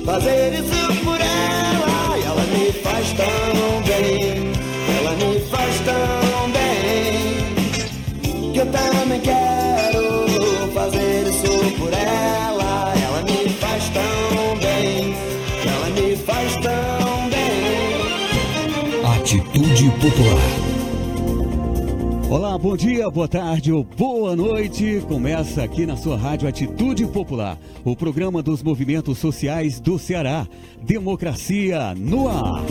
fazer isso por ela. E ela me faz tão bem, ela me faz tão bem, que eu também quero fazer isso por ela. Ela me faz tão bem, ela me faz tão bem. Atitude Popular. Olá, bom dia, boa tarde ou boa noite. Começa aqui na sua rádio Atitude Popular, o programa dos movimentos sociais do Ceará. Democracia no ar.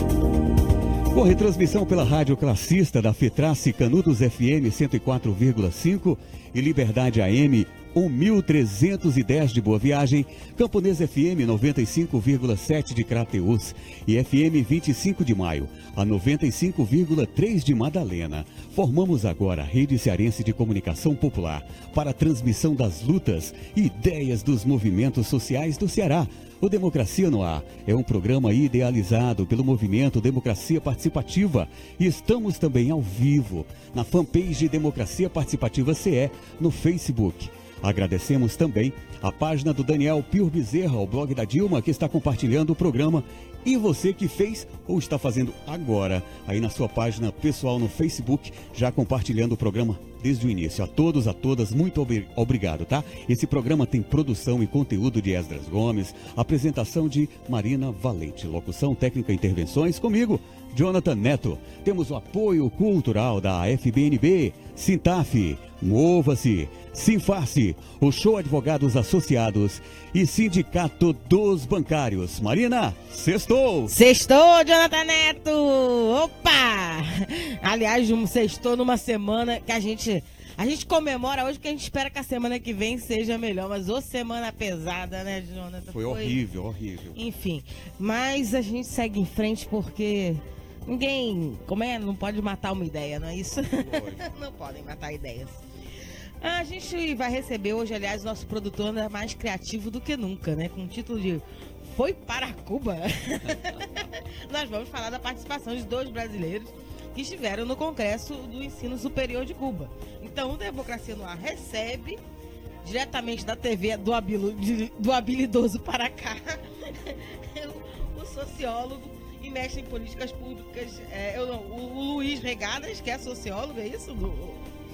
Com retransmissão pela rádio classista da FETRACE Canudos FM 104,5 e Liberdade AM 1310 de Boa Viagem, Camponês FM 95,7 de Crateús e FM 25 de Maio, a 95,3 de Madalena. Formamos agora a Rede Cearense de Comunicação Popular para a transmissão das lutas e ideias dos movimentos sociais do Ceará. O Democracia no Ar é um programa idealizado pelo movimento Democracia Participativa e estamos também ao vivo na fanpage Democracia Participativa CE no Facebook. Agradecemos também a página do Daniel Pio Bezerra, o blog da Dilma, que está compartilhando o programa. E você que fez ou está fazendo agora, aí na sua página pessoal no Facebook, já compartilhando o programa desde o início. A todos, a todas, muito obrigado, tá? Esse programa tem produção e conteúdo de Esdras Gomes, apresentação de Marina Valente, locução técnica e intervenções comigo, Jonathan Neto. Temos o apoio cultural da FBNB, Sintaf, Mova-se, Sinfarce, o Show Advogados Associados e Sindicato dos Bancários. Marina, sextou! Sextou, Jonathan Neto! Opa! Aliás, sextou numa semana que a gente comemora hoje, porque a gente espera que a semana que vem seja melhor. Mas ô semana pesada, né, Jonathan? Foi horrível, horrível. Enfim, mas a gente segue em frente porque ninguém, não pode matar uma ideia, não é isso? Não podem matar ideias. A gente vai receber hoje, aliás, o nosso produtor anda mais criativo do que nunca, né? Com o título de Foi para Cuba. Nós vamos falar da participação de 2 brasileiros que estiveram no Congresso do Ensino Superior de Cuba. Então, o Democracia no Ar recebe, diretamente da TV do habilidoso para cá, o sociólogo e mestre em políticas públicas, o Luiz Regadas, que é sociólogo, é isso?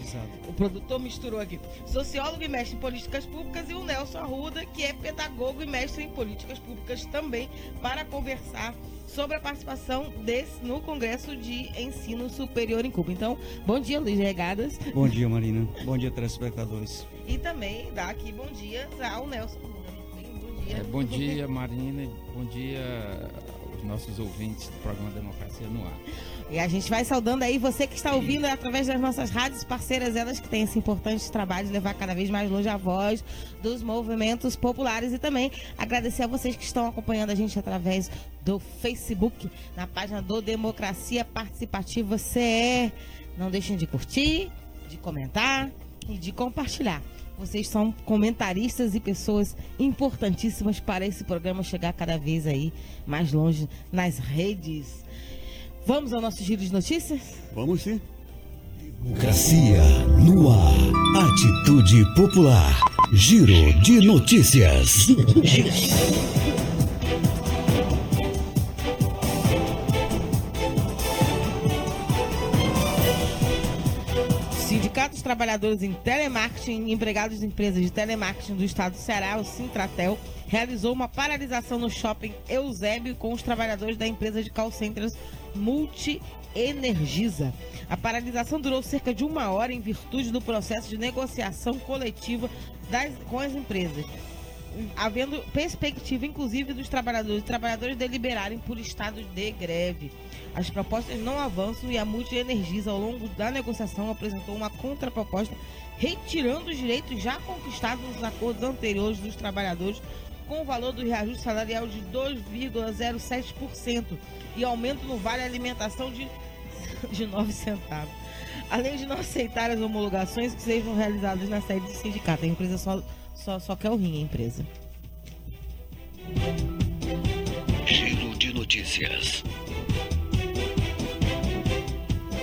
Exato. O produtor misturou aqui. Sociólogo e mestre em políticas públicas, e o Nelson Arruda, que é pedagogo e mestre em políticas públicas também, para conversar sobre a participação no Congresso de Ensino Superior em Cuba. Então, bom dia, Luiz Regadas. Bom dia, Marina. Bom dia, telespectadores. E também dá aqui bom dia ao Nelson Arruda. Bom dia. Bom dia, Marina. Bom dia aos nossos ouvintes do programa Democracia no Ar. E a gente vai saudando aí você que está ouvindo através das nossas rádios parceiras, elas que têm esse importante trabalho de levar cada vez mais longe a voz dos movimentos populares, e também agradecer a vocês que estão acompanhando a gente através do Facebook, na página do Democracia Participativa CE. Não deixem de curtir, de comentar e de compartilhar. Vocês são comentaristas e pessoas importantíssimas para esse programa chegar cada vez aí mais longe nas redes. Vamos ao nosso giro de notícias? Vamos sim. Democracia no ar. Atitude Popular. Giro de notícias. Sindicato dos Trabalhadores em Telemarketing e Empregados de Empresas de Telemarketing do Estado do Ceará, o Sintratel, realizou uma paralisação no shopping Eusébio com os trabalhadores da empresa de call centers Multi-Energisa. A paralisação durou cerca de 1 hora em virtude do processo de negociação coletiva com as empresas, havendo perspectiva, inclusive, dos trabalhadores deliberarem por estado de greve. As propostas não avançam e a Multi-Energisa, ao longo da negociação, apresentou uma contraproposta retirando os direitos já conquistados nos acordos anteriores dos trabalhadores, com o valor do reajuste salarial de 2,07% e aumento no vale alimentação de 9 centavos. Além de não aceitar as homologações que sejam realizadas na sede do sindicato. A empresa só quer o rim, a empresa. Giro de notícias.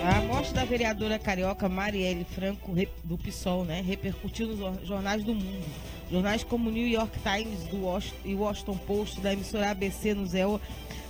A morte da vereadora carioca Marielle Franco, do PSOL, repercutiu nos jornais do mundo. Jornais como o New York Times e o Washington Post, da emissora ABC no ZEO,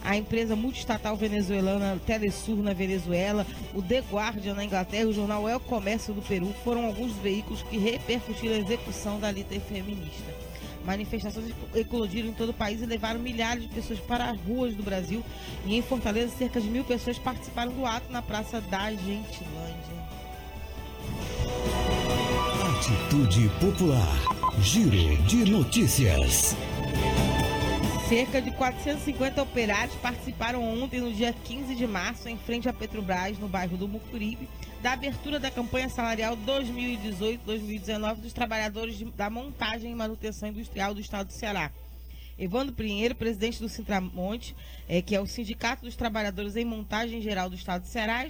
a empresa multiestatal venezuelana Telesur na Venezuela, o The Guardian na Inglaterra e o jornal El Comércio do Peru foram alguns dos veículos que repercutiram a execução da líder feminista. Manifestações eclodiram em todo o país e levaram milhares de pessoas para as ruas do Brasil, e em Fortaleza cerca de 1.000 pessoas participaram do ato na Praça da Gentilândia. Atitude Popular. Giro de notícias. Cerca de 450 operários participaram ontem, no dia 15 de março, em frente à Petrobras, no bairro do Mucuripe, da abertura da campanha salarial 2018-2019 dos trabalhadores da montagem e manutenção industrial do estado do Ceará. Evandro Pinheiro, presidente do Sintramonte, que é o Sindicato dos Trabalhadores em Montagem Geral do estado do Ceará,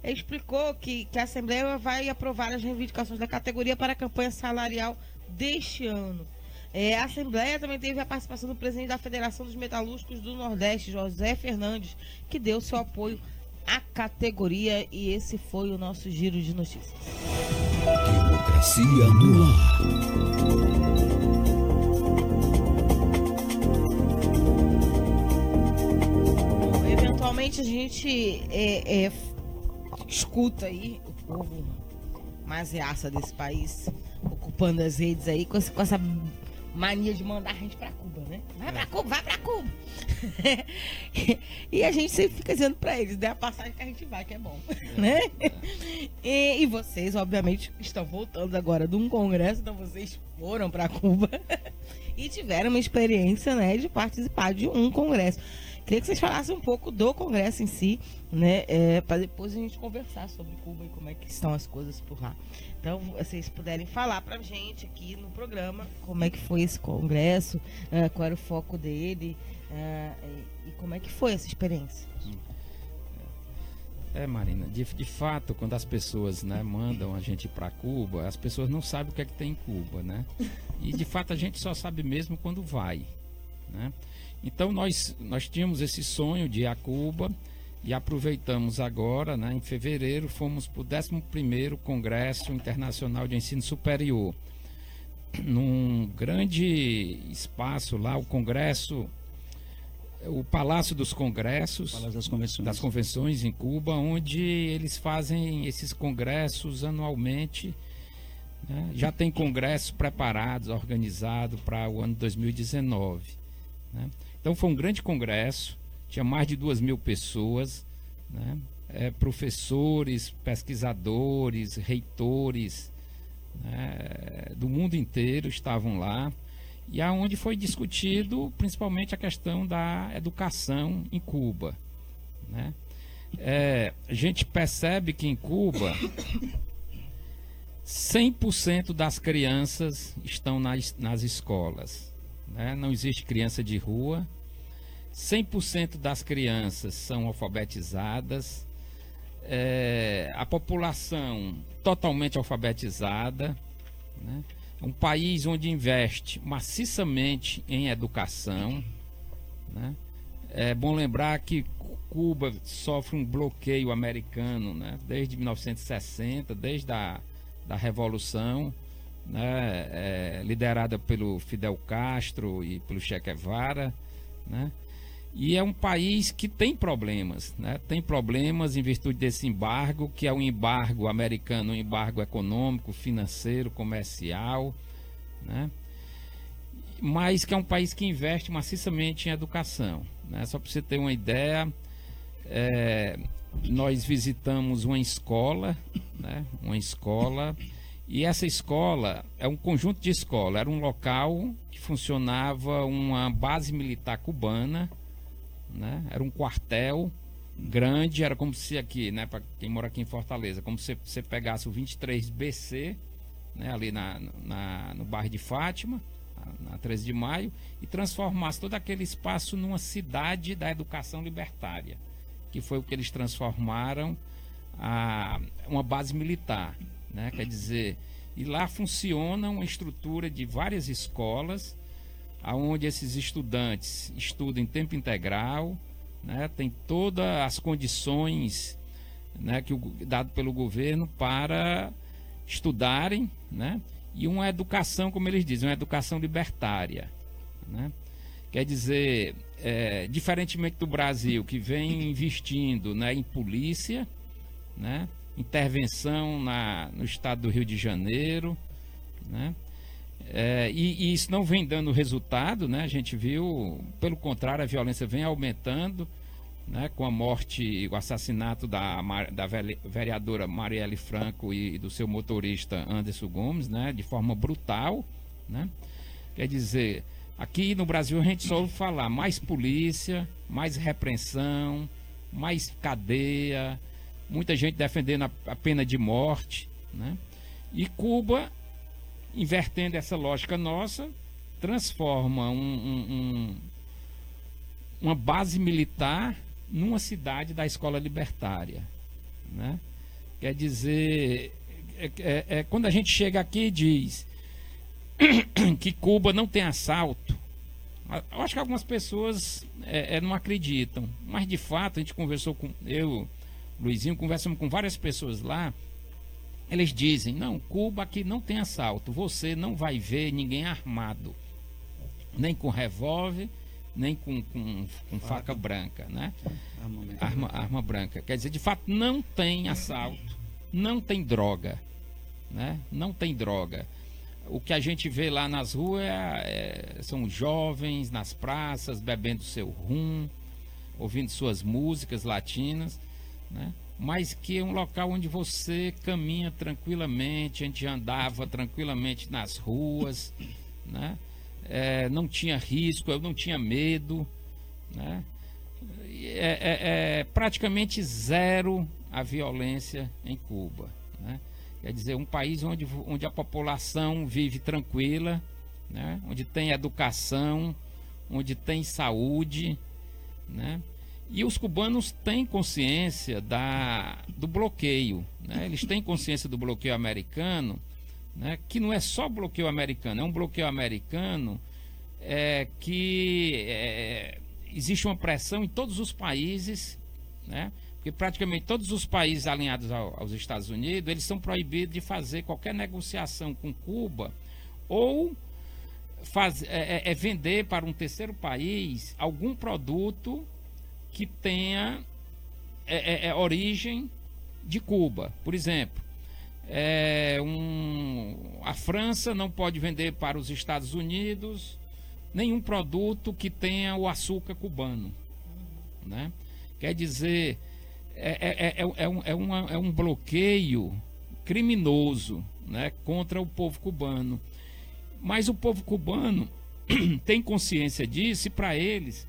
explicou que a Assembleia vai aprovar as reivindicações da categoria para a campanha salarial deste ano. A Assembleia também teve a participação do presidente da Federação dos Metalúrgicos do Nordeste, José Fernandes, que deu seu apoio à categoria, e esse foi o nosso giro de notícias. Democracia no ar. Eventualmente a gente escuta aí o povo mais reaça desse país ocupando as redes aí com essa mania de mandar a gente pra Cuba, né? Vai pra Cuba, vai pra Cuba! E a gente sempre fica dizendo pra eles, né? A passagem que a gente vai, que é bom, né? E vocês, obviamente, estão voltando agora de um congresso, então vocês foram pra Cuba e tiveram uma experiência, né, de participar de um congresso. Queria que vocês falassem um pouco do congresso em si, né, para depois a gente conversar sobre Cuba e como é que estão as coisas por lá. Então, vocês puderem falar pra gente aqui no programa como é que foi esse congresso, qual era o foco dele, e como é que foi essa experiência. Marina, de fato, quando as pessoas, né, mandam a gente para Cuba, as pessoas não sabem o que é que tem em Cuba, né? E de fato a gente só sabe mesmo quando vai, né? Então nós tínhamos esse sonho de ir a Cuba e aproveitamos agora, né, em fevereiro, fomos para o 11º Congresso Internacional de Ensino Superior, num grande espaço lá, o Palácio dos Congressos, Palácio das Convenções em Cuba, onde eles fazem esses congressos anualmente, né? Já tem congressos preparados, organizados para o ano 2019, né? Então foi um grande congresso, tinha mais de 2.000 pessoas, né? Professores, pesquisadores, reitores, né, do mundo inteiro estavam lá, e aonde foi discutido principalmente a questão da educação em Cuba, né? A gente percebe que em Cuba 100% das crianças estão nas escolas, né? Não existe criança de rua, 100% das crianças são alfabetizadas, a população totalmente alfabetizada, né? É um país onde investe maciçamente em educação, né? É bom lembrar que Cuba sofre um bloqueio americano, né, desde 1960, desde a Revolução, né, liderada pelo Fidel Castro e pelo Che Guevara, né? E é um país que tem problemas, né? Tem problemas em virtude desse embargo, que é um embargo americano, um embargo econômico, financeiro, comercial, né? Mas que é um país que investe maciçamente em educação, né? Só para você ter uma ideia, nós visitamos uma escola, né? E essa escola é um conjunto de escola, era um local que funcionava uma base militar cubana, né? Era um quartel grande, era como se aqui, né, para quem mora aqui em Fortaleza, como se você pegasse o 23BC, né, ali no bairro de Fátima, na 13 de maio, e transformasse todo aquele espaço numa cidade da educação libertária, que foi o que eles transformaram uma base militar, né? Quer dizer, e lá funciona uma estrutura de várias escolas, onde esses estudantes estudam em tempo integral, né? Tem todas as condições, né, dado pelo governo para estudarem, né? e uma educação, como eles dizem, uma educação libertária, né? Quer dizer, diferentemente do Brasil, que vem investindo, né, em polícia, né, intervenção no estado do Rio de Janeiro, né, e isso não vem dando resultado, né? A gente viu, pelo contrário, a violência vem aumentando, né, com a morte, o assassinato da vereadora Marielle Franco e do seu motorista Anderson Gomes, né, de forma brutal, né? Quer dizer, aqui no Brasil a gente só ouve falar mais polícia, mais repreensão, mais cadeia, muita gente defendendo a pena de morte, né? E Cuba, invertendo essa lógica nossa, transforma uma base militar numa cidade da escola libertária, né? Quer dizer, quando a gente chega aqui e diz que Cuba não tem assalto, eu acho que algumas pessoas não acreditam, mas de fato a gente conversou com Luizinho, conversamos com várias pessoas lá. Eles dizem, não, Cuba aqui não tem assalto, você não vai ver ninguém armado, nem com revólver, nem com faca branca, né? Arma branca. Quer dizer, de fato, não tem assalto, não tem droga, né? Não tem droga. O que a gente vê lá nas ruas são jovens nas praças, bebendo seu rum, ouvindo suas músicas latinas, né? Mas que é um local onde você caminha tranquilamente, a gente andava tranquilamente nas ruas, né? Não tinha risco, eu não tinha medo, né? Praticamente zero a violência em Cuba, né? Quer dizer, um país onde a população vive tranquila, né? Onde tem educação, onde tem saúde, né? E os cubanos têm consciência do bloqueio, né? Eles têm consciência do bloqueio americano, né? Que não é só bloqueio americano, é um bloqueio americano que existe uma pressão em todos os países, né? Porque praticamente todos os países alinhados aos Estados Unidos, eles são proibidos de fazer qualquer negociação com Cuba ou vender para um terceiro país algum produto que tenha origem de Cuba. Por exemplo, a França não pode vender para os Estados Unidos nenhum produto que tenha o açúcar cubano, né? Quer dizer, é um bloqueio criminoso, né, contra o povo cubano. Mas o povo cubano tem consciência disso, e para eles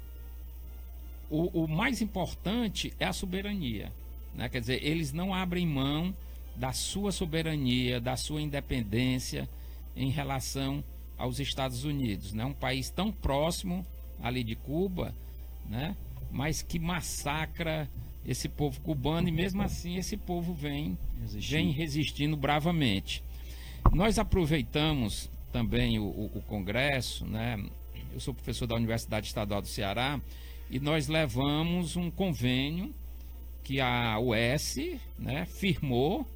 o mais importante é a soberania, né? Quer dizer, eles não abrem mão da sua soberania, da sua independência em relação aos Estados Unidos, né? Um país tão próximo ali de Cuba, né? Mas que massacra esse povo cubano, e mesmo assim esse povo vem resistindo bravamente. Nós aproveitamos também o Congresso, né? Eu sou professor da Universidade Estadual do Ceará, e nós levamos um convênio que a UES, né, firmou.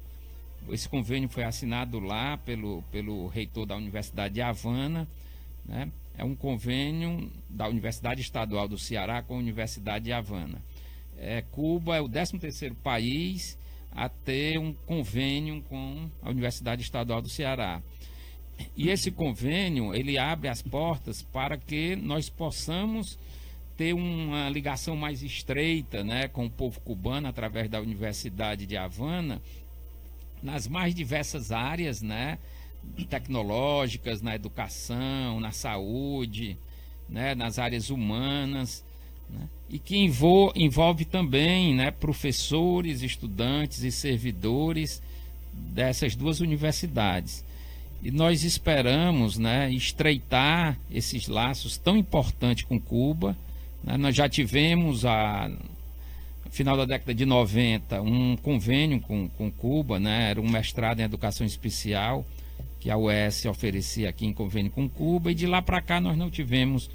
Esse convênio foi assinado lá pelo reitor da Universidade de Havana, né? É um convênio da Universidade Estadual do Ceará com a Universidade de Havana. Cuba é o 13º país a ter um convênio com a Universidade Estadual do Ceará. E esse convênio, ele abre as portas para que nós possamos ter uma ligação mais estreita, né, com o povo cubano através da Universidade de Havana, nas mais diversas áreas, né, tecnológicas, na educação, na saúde, né, nas áreas humanas, né, e que envolve também, né, professores, estudantes e servidores dessas duas universidades. E nós esperamos, né, estreitar esses laços tão importantes com Cuba, né? Nós já tivemos, no final da década de 90, um convênio com Cuba, né? Era um mestrado em educação especial que a UES oferecia aqui em convênio com Cuba, e de lá para cá nós não tivemos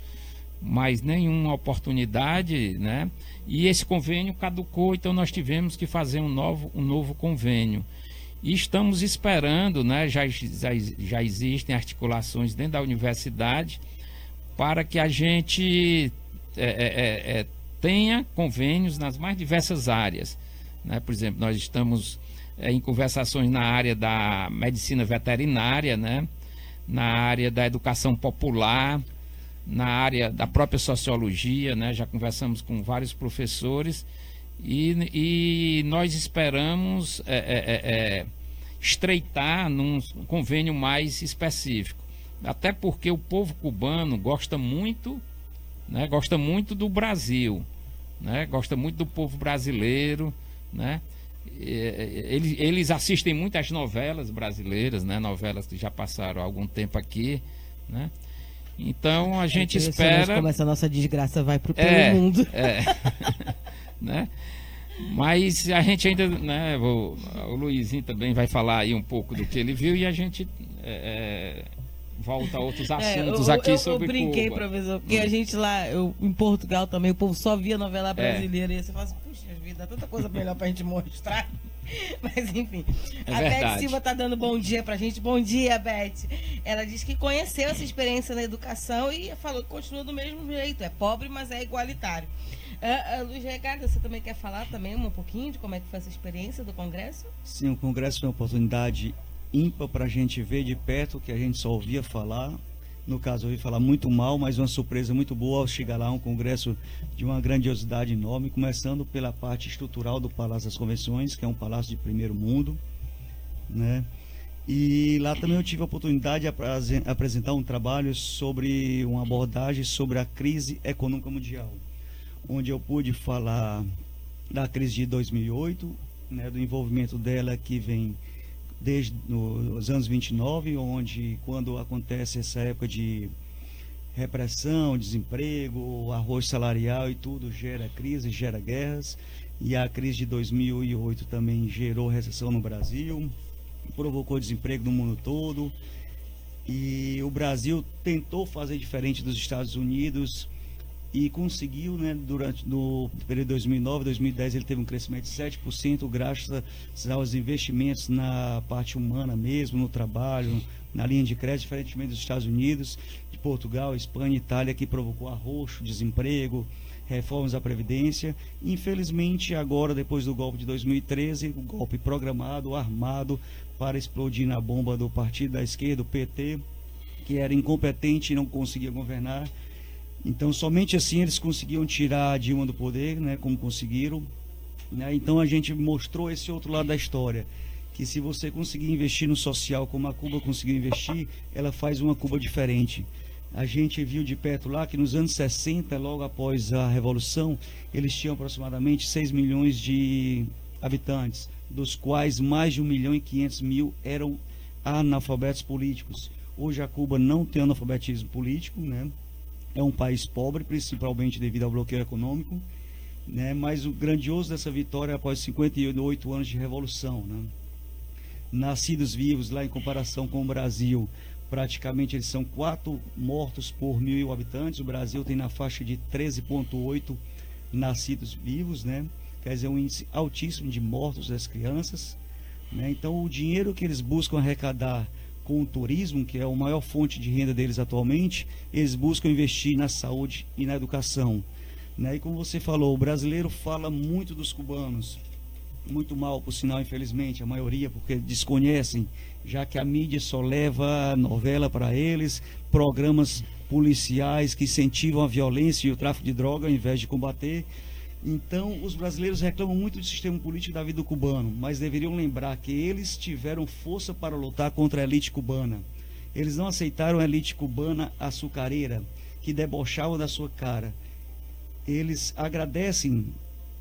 mais nenhuma oportunidade, né? E esse convênio caducou, então nós tivemos que fazer um novo convênio. E estamos esperando, né, já existem articulações dentro da universidade para que a gente tenha convênios nas mais diversas áreas, né? Por exemplo, nós estamos em conversações na área da medicina veterinária, né? Na área da educação popular, na área da própria sociologia, né? Já conversamos com vários professores e nós esperamos estreitar num convênio mais específico, até porque o povo cubano gosta muito, né? Gosta muito do Brasil, né? Gosta muito do povo brasileiro, né? Eles assistem muitas novelas brasileiras, né? Novelas que já passaram há algum tempo aqui, né? Então a gente espera. Como essa nossa desgraça vai pelo mundo. Né? Mas a gente ainda, né? O Luizinho também vai falar aí um pouco do que ele viu e a gente volta a outros assuntos aqui sobre Cuba. Eu brinquei, professor, porque a gente lá, em Portugal também, o povo só via novela brasileira e você fala assim, puxa vida, tanta coisa melhor pra gente mostrar. Mas enfim, a Beth Silva tá dando bom dia pra gente. Bom dia, Beth. Ela diz que conheceu essa experiência na educação e falou que continua do mesmo jeito. É pobre, mas é igualitário. Luiz Ricardo, você também quer falar também um pouquinho de como é que foi essa experiência do Congresso? Sim, o Congresso foi uma oportunidade ímpar para a gente ver de perto, que a gente só ouvia falar. No caso, eu ouvi falar muito mal, mas uma surpresa muito boa ao chegar lá, um congresso de uma grandiosidade enorme, começando pela parte estrutural do Palácio das Convenções, que é um palácio de primeiro mundo, né? E lá também eu tive a oportunidade de apresentar um trabalho sobre uma abordagem sobre a crise econômica mundial, onde eu pude falar da crise de 2008, né, do envolvimento dela que vem desde os anos 29, onde quando acontece essa época de repressão, desemprego, arroz salarial e tudo, gera crise, gera guerras, e a crise de 2008 também gerou recessão no Brasil, provocou desemprego no mundo todo, e o Brasil tentou fazer diferente dos Estados Unidos e conseguiu, né, durante no período de 2009, 2010 ele teve um crescimento de 7%, graças aos investimentos na parte humana mesmo, no trabalho, na linha de crédito, diferentemente dos Estados Unidos, de Portugal, Espanha, Itália, que provocou arroxo, desemprego, reformas da Previdência. Infelizmente, agora, depois do golpe de 2013, o golpe programado, armado, para explodir na bomba do partido da esquerda, o PT, que era incompetente e não conseguia governar. Então, somente assim eles conseguiam tirar a Dilma do poder, né, como conseguiram, né? Então, a gente mostrou esse outro lado da história, que se você conseguir investir no social como a Cuba conseguiu investir, ela faz uma Cuba diferente. A gente viu de perto lá que nos anos 60, logo após a Revolução, eles tinham aproximadamente 6 milhões de habitantes, dos quais mais de 1.500.000 eram analfabetos políticos. Hoje a Cuba não tem analfabetismo político, né? É um país pobre, principalmente devido ao bloqueio econômico, né? Mas o grandioso dessa vitória é após 58 anos de revolução, né? Nascidos vivos lá em comparação com o Brasil, praticamente eles são 4 mortos por 1.000 habitantes. O Brasil tem na faixa de 13,8 nascidos vivos, né? Quer dizer, um índice altíssimo de mortos das crianças, né? Então o dinheiro que eles buscam arrecadar com o turismo, que é a maior fonte de renda deles atualmente, eles buscam investir na saúde e na educação, né? E como você falou, o brasileiro fala muito dos cubanos, muito mal, por sinal, infelizmente, a maioria, porque desconhecem, já que a mídia só leva novela para eles, programas policiais que incentivam a violência e o tráfico de droga ao invés de combater. Então, os brasileiros reclamam muito do sistema político da vida cubano, mas deveriam lembrar que eles tiveram força para lutar contra a elite cubana. Eles não aceitaram a elite cubana açucareira, que debochava da sua cara. Eles agradecem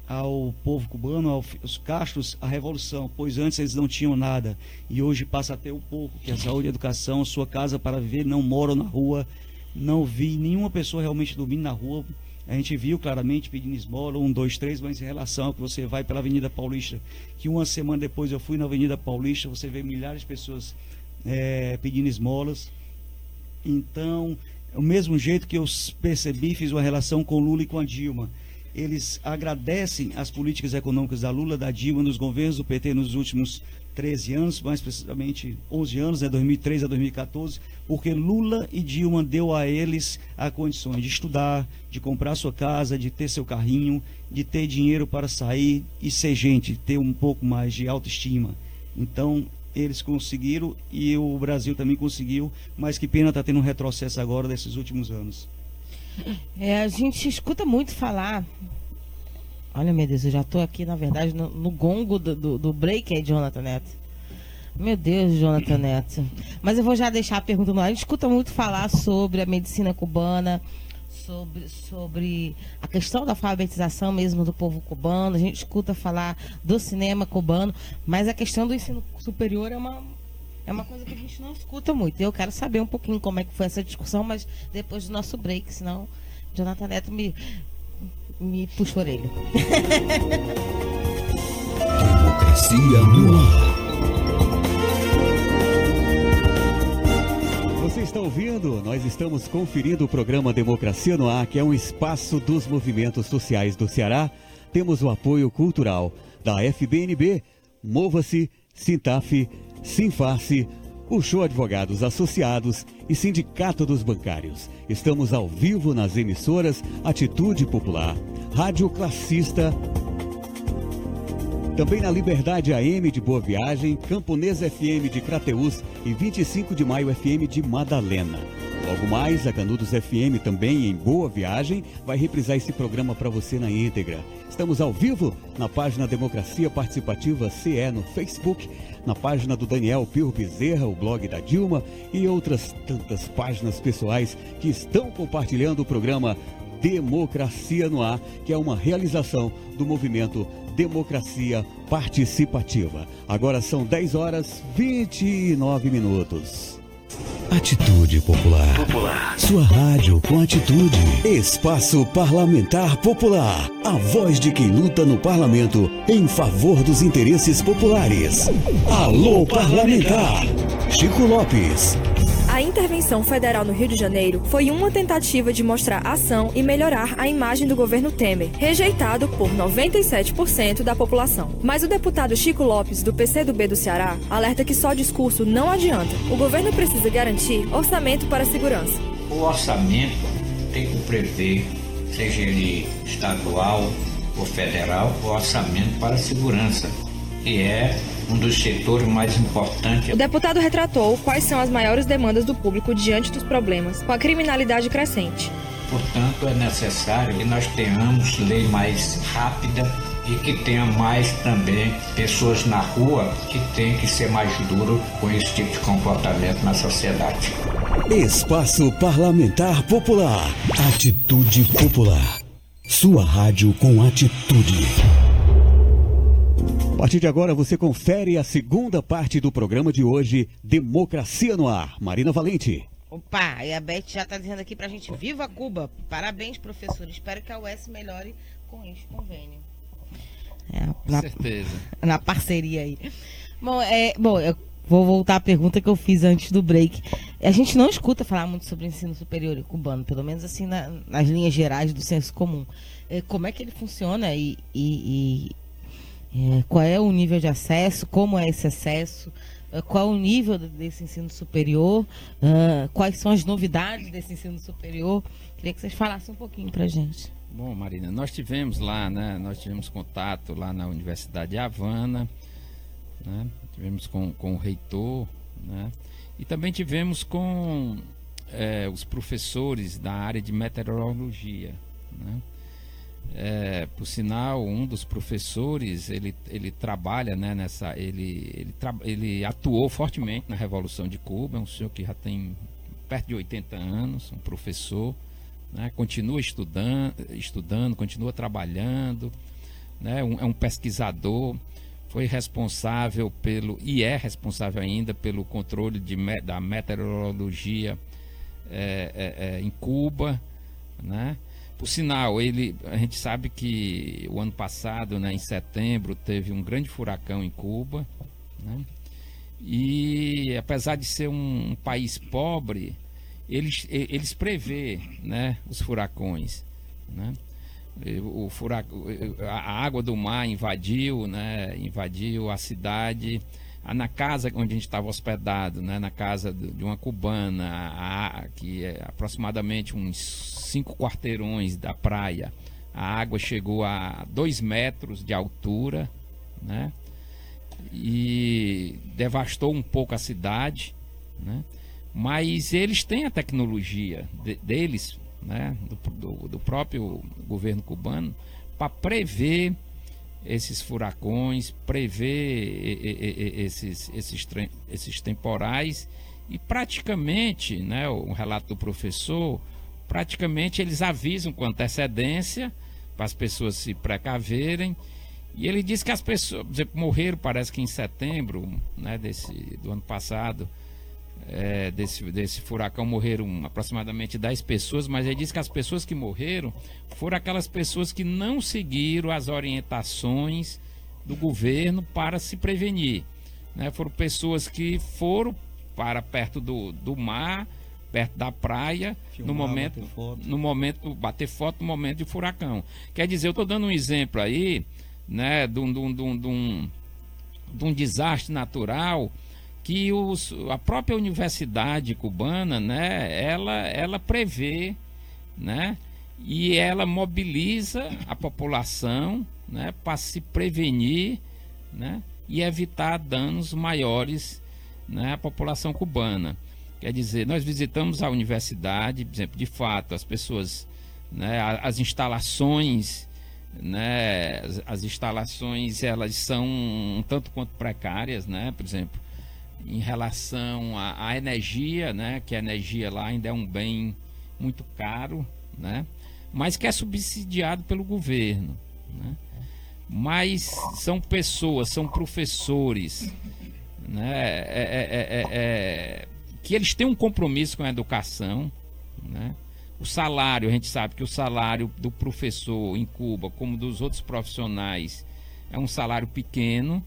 ao povo cubano, aos Castros, a revolução, pois antes eles não tinham nada e hoje passa a ter o pouco, que é a saúde e a educação, sua casa para viver, não moram na rua, não vi nenhuma pessoa realmente dormindo na rua. A gente viu claramente pedindo esmola, 1, 2, 3, mas em relação ao que você vai pela Avenida Paulista, que uma semana depois eu fui na Avenida Paulista, você vê milhares de pessoas pedindo esmolas. Então, o mesmo jeito que eu percebi, fiz uma relação com Lula e com a Dilma. eles agradecem as políticas econômicas da Lula, da Dilma, nos governos do PT nos últimos 13 anos, mais precisamente 11 anos, 2003 a 2014, porque Lula e Dilma deu a eles as condições de estudar, de comprar sua casa, de ter seu carrinho, de ter dinheiro para sair e ser gente, ter um pouco mais de autoestima. Então, eles conseguiram e o Brasil também conseguiu, mas que pena está tendo um retrocesso agora desses últimos anos. A gente escuta muito falar. Olha, meu Deus, eu já estou aqui, na verdade, no gongo do break aí, Jonathan Neto. Meu Deus, Jonathan Neto. Mas eu vou já deixar a pergunta no ar. A gente escuta muito falar sobre a medicina cubana, sobre a questão da alfabetização mesmo do povo cubano. A gente escuta falar do cinema cubano, mas a questão do ensino superior é uma coisa que a gente não escuta muito. Eu quero saber um pouquinho como é que foi essa discussão, mas depois do nosso break, senão Jonathan Neto me puxa a orelha. Democracia no ar. Você está ouvindo? Nós estamos conferindo o programa Democracia no Ar, que é um espaço dos movimentos sociais do Ceará. Temos o apoio cultural da FBNB, Mova-se, Sintaf, Sinfarce, o Show Advogados Associados e Sindicato dos Bancários. Estamos ao vivo nas emissoras Atitude Popular, Rádio Classista, também na Liberdade AM de Boa Viagem, Camponesa FM de Crateús e 25 de Maio FM de Madalena. Logo mais, a Canudos FM também em Boa Viagem vai reprisar esse programa para você na íntegra. Estamos ao vivo na página Democracia Participativa CE no Facebook, na página do Daniel Pirro Bezerra, o blog da Dilma e outras tantas páginas pessoais que estão compartilhando o programa Democracia no Ar, que é uma realização do movimento Democracia Participativa. Agora são 10 horas 29 minutos. Atitude Popular. Sua rádio com atitude. Espaço Parlamentar Popular. A voz de quem luta no parlamento em favor dos interesses populares. Alô Parlamentar. Chico Lopes. A intervenção federal no Rio de Janeiro foi uma tentativa de mostrar ação e melhorar a imagem do governo Temer, rejeitado por 97% da população. Mas o deputado Chico Lopes, do PCdoB do Ceará, alerta que só discurso não adianta. O governo precisa garantir orçamento para a segurança. O orçamento tem que prever, seja ele estadual ou federal, o orçamento para a segurança, que é um dos setores mais importantes. O deputado retratou quais são as maiores demandas do público diante dos problemas com a criminalidade crescente. Portanto, é necessário que nós tenhamos lei mais rápida e que tenha mais também pessoas na rua que tem que ser mais duro com esse tipo de comportamento na sociedade. Espaço Parlamentar Popular. Atitude Popular. Sua rádio com atitude. A partir de agora você confere a segunda parte do programa de hoje, Democracia no Ar. Marina Valente. Opa, e a Beth já está dizendo aqui pra gente, viva Cuba! Parabéns, professor. Espero que a UES melhore com este convênio. Com certeza. Na parceria aí. Bom, eu vou voltar à pergunta que eu fiz antes do break. A gente não escuta falar muito sobre ensino superior cubano, pelo menos assim nas linhas gerais do senso comum. Como é que ele funciona qual é o nível de acesso, como é esse acesso, qual é o nível desse ensino superior, quais são as novidades desse ensino superior. Queria que vocês falassem um pouquinho pra gente. Bom, Marina, nós tivemos lá, né? Nós tivemos contato lá na Universidade de Havana, né? Tivemos com o reitor, né? E também tivemos com os professores da área de meteorologia, né? Por sinal, um dos professores, ele trabalha, né, ele atuou fortemente na Revolução de Cuba, é um senhor que já tem perto de 80 anos, um professor, né, continua estudando, continua trabalhando, né, é um pesquisador, foi responsável e é responsável ainda pelo controle da meteorologia em Cuba, né? Por sinal, a gente sabe que o ano passado, né, em setembro, teve um grande furacão em Cuba, né? E apesar de ser um país pobre, eles prevê, né, os furacões, né? A água do mar invadiu, né? Invadiu a cidade. Na casa onde a gente estava hospedado, né? Na casa de uma cubana, que é aproximadamente uns 5 quarteirões da praia, a água chegou a 2 metros de altura, né? E devastou um pouco a cidade, né? Mas eles têm a tecnologia deles, né? Do próprio governo cubano, para prever esses furacões, prever esses temporais, e praticamente, né, o relato do professor, praticamente eles avisam com antecedência para as pessoas se precaverem. E ele diz que as pessoas, por exemplo, morreram, parece que em setembro, né, do ano passado, desse furacão morreram aproximadamente 10 pessoas, mas ele diz que as pessoas que morreram foram aquelas pessoas que não seguiram as orientações do governo para se prevenir, né? Foram pessoas que foram para perto do mar, perto da praia, no momento bater foto no momento de furacão. Quer dizer, eu estou dando um exemplo aí, né, de um desastre natural que a própria universidade cubana, né, ela prevê, né, e ela mobiliza a população, né, para se prevenir, né, e evitar danos maiores, né, à população cubana. Quer dizer, nós visitamos a universidade, por exemplo, de fato, as pessoas, né, as instalações, né, as instalações, elas são um tanto quanto precárias, né, por exemplo, em relação à energia, né, que a energia lá ainda é um bem muito caro, né, mas que é subsidiado pelo governo, né, mas são pessoas, são professores, né, que eles têm um compromisso com a educação, né. O salário, a gente sabe que o salário do professor em Cuba, como dos outros profissionais, é um salário pequeno,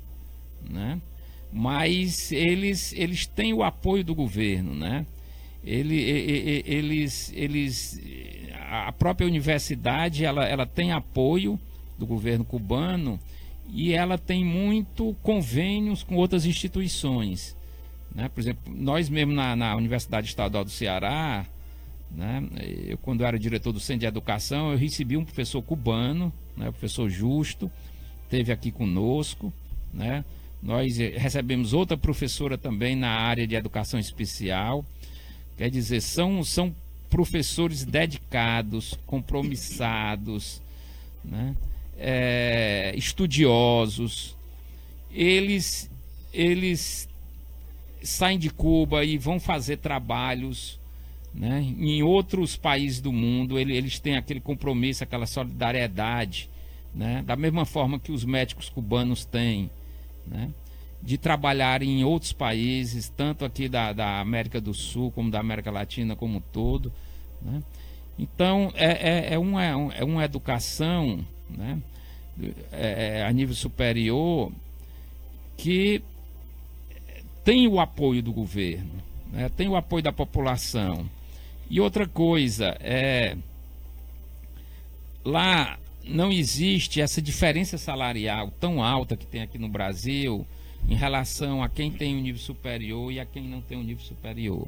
né? Mas eles têm o apoio do governo, né? A própria universidade, ela tem apoio do governo cubano e ela tem muito convênios com outras instituições, né? Por exemplo, nós mesmo na Universidade Estadual do Ceará, né? Eu, quando era diretor do Centro de Educação, eu recebi um professor cubano, né? O professor Justo, esteve aqui conosco, né? Nós recebemos outra professora também na área de educação especial. Quer dizer, são professores dedicados, compromissados, né? Estudiosos. Eles saem de Cuba e vão fazer trabalhos, né, em outros países do mundo. Eles têm aquele compromisso, aquela solidariedade, né, da mesma forma que os médicos cubanos têm, né, de trabalhar em outros países, tanto aqui da América do Sul como da América Latina como um todo, né? Então é uma educação, né, a nível superior, que tem o apoio do governo, né, tem o apoio da população. E outra coisa, lá não existe essa diferença salarial tão alta que tem aqui no Brasil em relação a quem tem um nível superior e a quem não tem um nível superior,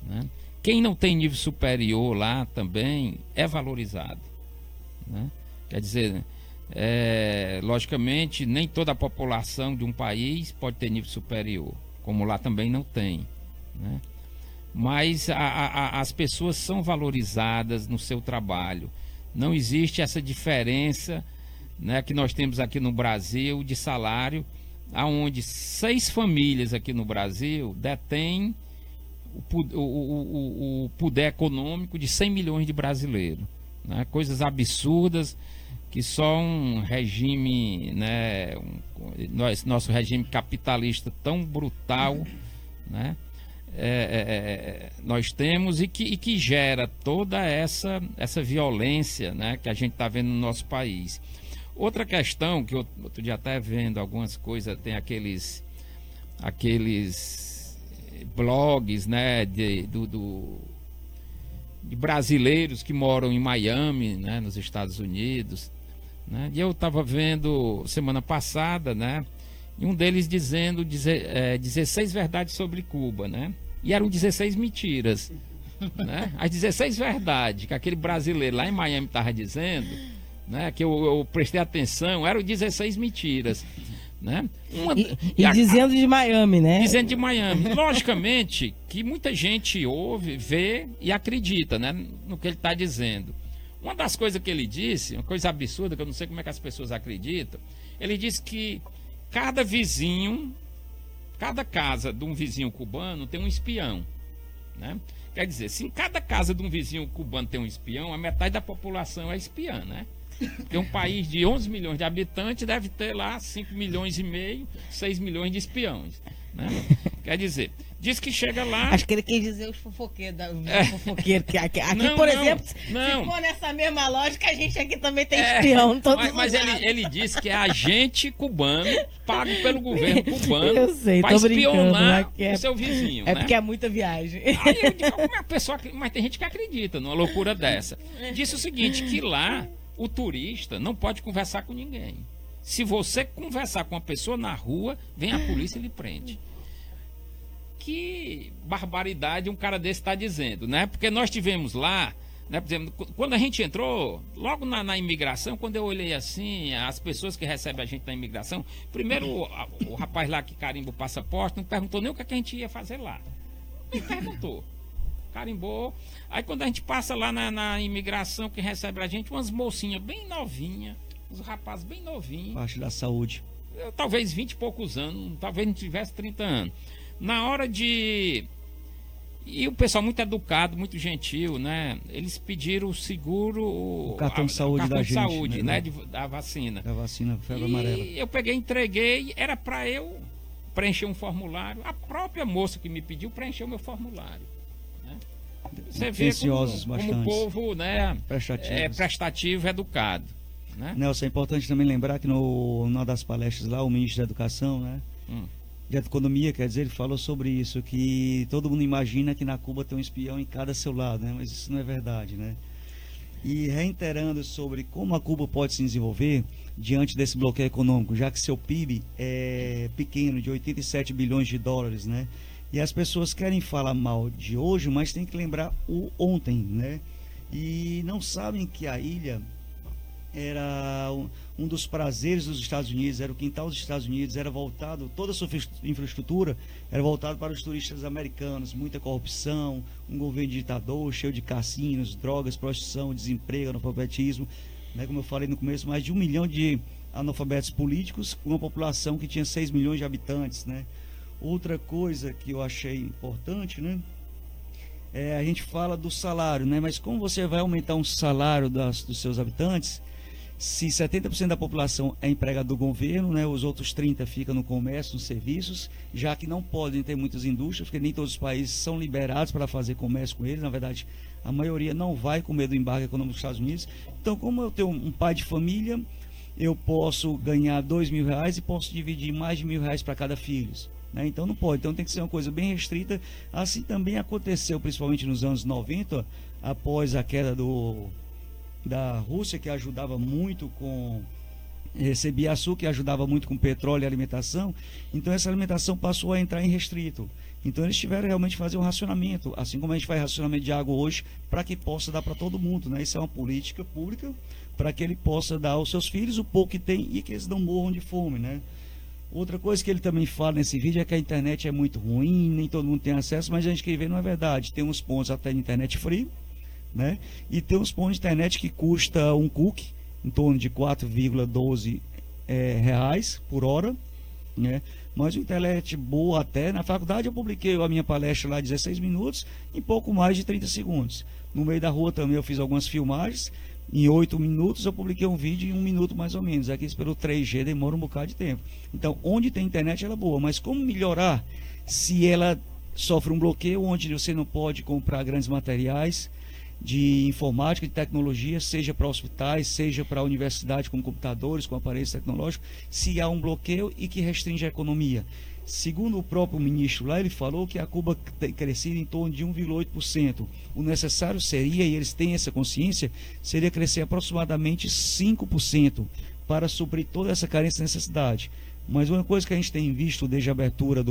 né? Quem não tem nível superior lá também é valorizado, né? Quer dizer, logicamente, nem toda a população de um país pode ter nível superior, como lá também não tem, né? Mas as pessoas são valorizadas no seu trabalho. Não existe essa diferença, né, que nós temos aqui no Brasil de salário, aonde 6 famílias aqui no Brasil detêm o poder econômico de 100 milhões de brasileiros, né? Coisas absurdas que só um regime, né, nosso regime capitalista tão brutal, né, nós temos e que gera toda essa violência, né, que a gente está vendo no nosso país. Outra questão que eu outro dia até vendo algumas coisas, tem aqueles blogs, né, de brasileiros que moram em Miami, né, nos Estados Unidos, né? E eu estava vendo semana passada, né, e um deles dizendo 16 verdades sobre Cuba, né? E eram 16 mentiras, né? As 16 verdades que aquele brasileiro lá em Miami estava dizendo, né, que eu prestei atenção, eram 16 mentiras, né? Dizendo de Miami, né? Dizendo de Miami. Logicamente que muita gente ouve, vê e acredita, né, no que ele está dizendo. Uma das coisas que ele disse, uma coisa absurda, que eu não sei como é que as pessoas acreditam, ele disse que cada vizinho, cada casa de um vizinho cubano tem um espião, né? Quer dizer, se em cada casa de um vizinho cubano tem um espião, a metade da população é espiã, né? Porque um país de 11 milhões de habitantes deve ter lá 5 milhões e meio, 6 milhões de espiões, né? Quer dizer, diz que chega lá... Acho que ele quis dizer os fofoqueiros. Aqui, não, por exemplo, não. Se for nessa mesma lógica, a gente aqui também tem espião. Mas ele disse que é agente cubano, pago pelo governo cubano, eu sei, para espionar o seu vizinho. É né? porque é muita viagem. Aí eu digo, como é a pessoa, mas tem gente que acredita numa loucura dessa. Disse o seguinte, que lá o turista não pode conversar com ninguém. Se você conversar com uma pessoa na rua, vem a polícia e lhe prende. Que barbaridade um cara desse está dizendo, né? Porque nós tivemos lá, né, por exemplo, quando a gente entrou, logo na imigração, quando eu olhei assim, as pessoas que recebem a gente na imigração, primeiro o rapaz lá que carimba o passaporte não perguntou nem o que a gente ia fazer lá. Não perguntou. Carimbou. Aí quando a gente passa lá na imigração, que recebe a gente, umas mocinhas bem novinhas, uns rapazes bem novinhos. Parte da saúde. Talvez 20 e poucos anos, talvez não tivesse 30 anos. Na hora de... E o pessoal muito educado, muito gentil, né? Eles pediram o seguro... O cartão de saúde da gente. Saúde, né? Da vacina. Da vacina, febre amarela. E eu peguei, entreguei, era para eu preencher um formulário. A própria moça que me pediu preencheu o meu formulário. Né? Você vê como o povo, né, é prestativo, educado. Né? Nelson, é importante também lembrar que numa das palestras lá, o ministro da Educação, né? De Economia, quer dizer, ele falou sobre isso, que todo mundo imagina que na Cuba tem um espião em cada celular, né? Mas isso não é verdade, né? E reiterando sobre como a Cuba pode se desenvolver diante desse bloqueio econômico, já que seu PIB é pequeno, de 87 bilhões de dólares, né? E as pessoas querem falar mal de hoje, mas tem que lembrar o ontem, né? E não sabem que a ilha era um dos prazeres dos Estados Unidos, era o quintal dos Estados Unidos, era voltado, toda a sua infraestrutura era voltada para os turistas americanos, muita corrupção, um governo ditador, cheio de cassinos, drogas, prostituição, desemprego, analfabetismo, né? Como eu falei no começo, mais de 1 milhão de analfabetos políticos, com uma população que tinha 6 milhões de habitantes, né? Outra coisa que eu achei importante, né? A gente fala do salário, né? Mas como você vai aumentar um salário dos seus habitantes, se 70% da população é empregada do governo, né? Os outros 30% ficam no comércio, nos serviços, já que não podem ter muitas indústrias, porque nem todos os países são liberados para fazer comércio com eles. Na verdade, a maioria não vai com medo do embargo econômico dos Estados Unidos. Então, como eu tenho um pai de família, eu posso ganhar R$2.000 e posso dividir mais de R$1.000 para cada filho. Né? Então não pode, então tem que ser uma coisa bem restrita. Assim também aconteceu, principalmente nos anos 90, após a queda da Rússia, que ajudava muito com... recebia açúcar e ajudava muito com petróleo e alimentação. Então essa alimentação passou a entrar em restrito. Então eles tiveram realmente fazer um racionamento, assim como a gente faz racionamento de água hoje, para que possa dar para todo mundo, né? Isso é uma política pública para que ele possa dar aos seus filhos o pouco que tem e que eles não morram de fome, né? Outra coisa que ele também fala nesse vídeo é que a internet é muito ruim, nem todo mundo tem acesso, mas a gente quer ver, não é verdade. Tem uns pontos até de internet free, né? E tem uns pontos de internet que custa um cookie, em torno de 4,12 reais por hora, né? Mas uma internet boa até. Na faculdade eu publiquei a minha palestra lá 16 minutos em pouco mais de 30 segundos. No meio da rua também eu fiz algumas filmagens. Em 8 minutos eu publiquei um vídeo em 1 minuto mais ou menos. Aqui pelo 3G demora um bocado de tempo. Então, onde tem internet ela é boa, mas como melhorar se ela sofre um bloqueio onde você não pode comprar grandes materiais, de informática, de tecnologia, seja para hospitais, seja para a universidade com computadores, com aparelhos tecnológicos, se há um bloqueio e que restringe a economia. Segundo o próprio ministro lá, ele falou que a Cuba tem crescido em torno de 1,8%. O necessário seria, e eles têm essa consciência, seria crescer aproximadamente 5% para suprir toda essa carência e necessidade. Mas uma coisa que a gente tem visto desde a abertura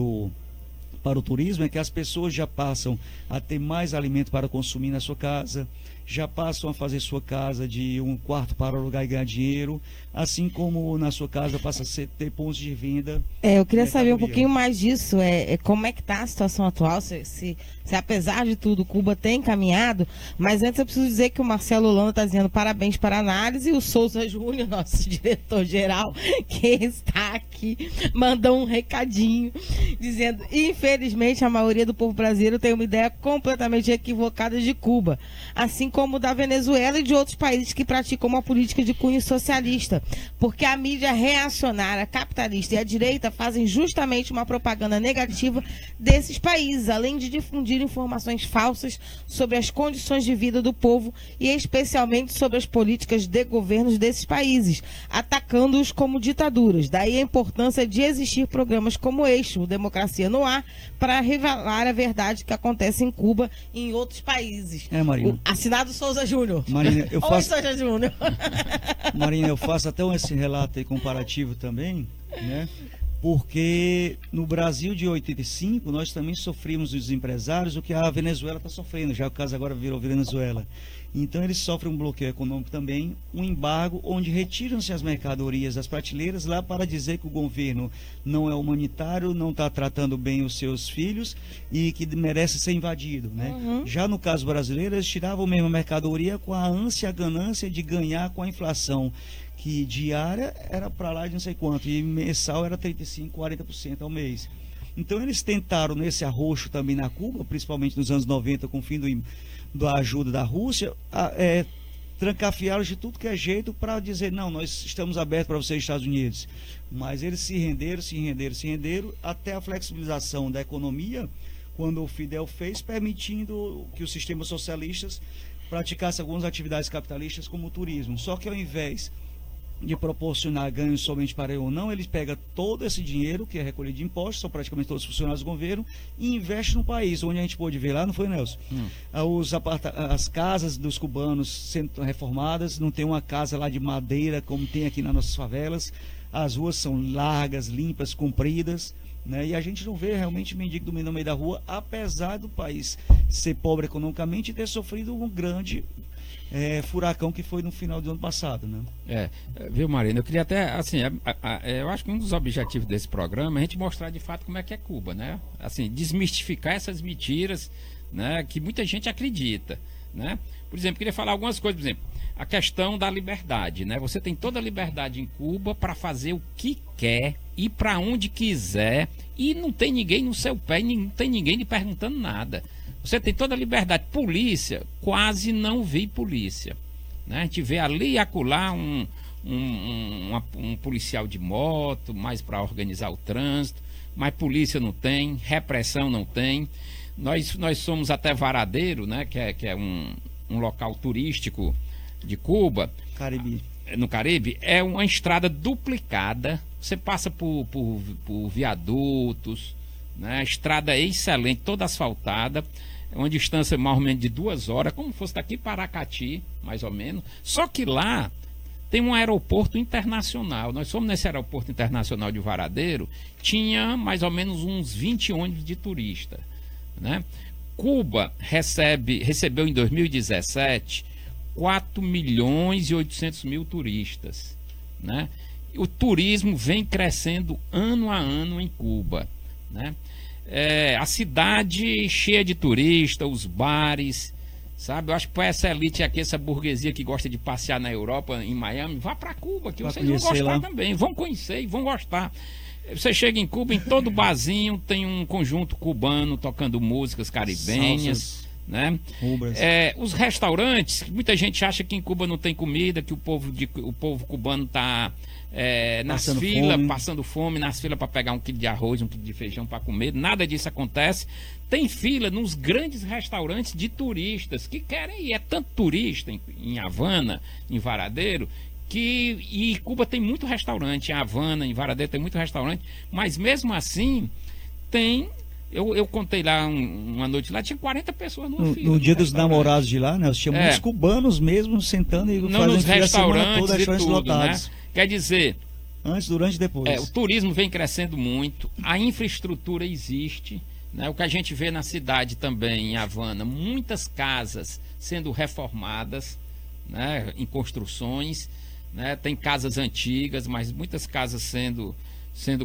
para o turismo é que as pessoas já passam a ter mais alimento para consumir na sua casa, já passam a fazer sua casa de um quarto para alugar e ganhar dinheiro, assim como na sua casa passa a ter pontos de venda. Eu queria saber um pouquinho mais disso, como é que está a situação atual, se apesar de tudo Cuba tem caminhado, mas antes eu preciso dizer que o Marcelo Holanda está dizendo parabéns para a análise, e o Souza Júnior, nosso diretor-geral, que está aqui, mandou um recadinho, dizendo, infelizmente a maioria do povo brasileiro tem uma ideia completamente equivocada de Cuba, assim como da Venezuela e de outros países que praticam uma política de cunho socialista, porque a mídia reacionária, capitalista e a direita fazem justamente uma propaganda negativa desses países, além de difundir informações falsas sobre as condições de vida do povo e especialmente sobre as políticas de governos desses países, atacando-os como ditaduras. Daí a importância de existir programas como este, o Democracia no Ar, para revelar a verdade que acontece em Cuba e em outros países. Marina. Assinado Souza Júnior. Marina, eu faço... Souza Júnior. Marina, eu faço até esse relato aí comparativo também, né? Porque no Brasil de 85 nós também sofrimos os empresários o que a Venezuela está sofrendo, já o caso agora virou Venezuela. Então eles sofrem um bloqueio econômico também, um embargo onde retiram-se as mercadorias das prateleiras lá para dizer que o governo não é humanitário, não está tratando bem os seus filhos e que merece ser invadido, né? Já no caso brasileiro eles tiravam mesmo a mercadoria com a ânsia, a ganância de ganhar com a inflação, que diária era para lá de não sei quanto, e mensal era 35%, 40% ao mês. Então eles tentaram nesse arroxo também na Cuba, principalmente nos anos 90, com o fim da ajuda da Rússia, trancafiaram de tudo que é jeito para dizer, não, nós estamos abertos para vocês, Estados Unidos. Mas eles se renderam, até a flexibilização da economia, quando o Fidel fez, permitindo que os sistemas socialistas praticassem algumas atividades capitalistas como o turismo. Só que ao invés de proporcionar ganhos somente para eu ou não, eles pegam todo esse dinheiro que é recolhido de impostos, são praticamente todos funcionários do governo, e investem no país, onde a gente pôde ver lá, não foi, Nelson? As casas dos cubanos sendo reformadas, não tem uma casa lá de madeira como tem aqui nas nossas favelas, as ruas são largas, limpas, compridas, né? E a gente não vê realmente mendigo dormindo no meio da rua, apesar do país ser pobre economicamente e ter sofrido um grande furacão que foi no final do ano passado, né? Viu, Marina? Eu queria até, assim, eu acho que um dos objetivos desse programa é a gente mostrar de fato como é que é Cuba, né? Assim, desmistificar essas mentiras, né, que muita gente acredita, né? Por exemplo, queria falar algumas coisas, por exemplo, a questão da liberdade, né? Você tem toda a liberdade em Cuba para fazer o que quer, ir para onde quiser, e não tem ninguém no seu pé, não tem ninguém lhe perguntando nada. Você tem toda a liberdade. Polícia, quase não vi polícia, né? A gente vê ali e acolá um policial de moto, mais para organizar o trânsito, mas polícia não tem, repressão não tem. Nós somos até Varadeiro, né? Que é um local turístico de Cuba. Caribe. No Caribe, é uma estrada duplicada. Você passa por viadutos, né? A estrada é excelente, toda asfaltada. É uma distância mais ou menos de 2 horas, como fosse daqui para Aracati, mais ou menos. Só que lá tem um aeroporto internacional. Nós fomos nesse aeroporto internacional de Varadeiro, tinha mais ou menos uns 20 ônibus de turista, né? Cuba recebeu em 2017 4.800.000 turistas, né? O turismo vem crescendo ano a ano em Cuba, né? A cidade cheia de turistas, os bares, sabe? Eu acho que para essa elite aqui, essa burguesia que gosta de passear na Europa, em Miami, vá para Cuba, que vocês vão gostar lá também, vão conhecer e vão gostar. Você chega em Cuba, em todo barzinho tem um conjunto cubano tocando músicas caribenhas, né? Os restaurantes, muita gente acha que em Cuba não tem comida, que o povo cubano está passando fome nas filas para pegar 1 quilo de arroz, 1 quilo de feijão para comer. Nada disso acontece. Tem fila nos grandes restaurantes de turistas que querem ir. É tanto turista em Havana, em Varadeiro, e Cuba tem muito restaurante. Em Havana, em Varadeiro tem muito restaurante, mas mesmo assim tem... Eu contei lá uma noite lá, tinha 40 pessoas numa fila. No dia dos namorados de lá, né? Nós tínhamos muitos cubanos mesmo sentando e fazendo nos restaurantes toda, restaurantes lotados. Né? Quer dizer... Antes, durante e depois. O turismo vem crescendo muito, a infraestrutura existe, né? O que a gente vê na cidade também, em Havana, muitas casas sendo reformadas, né? Em construções, né? Tem casas antigas, mas muitas casas sendo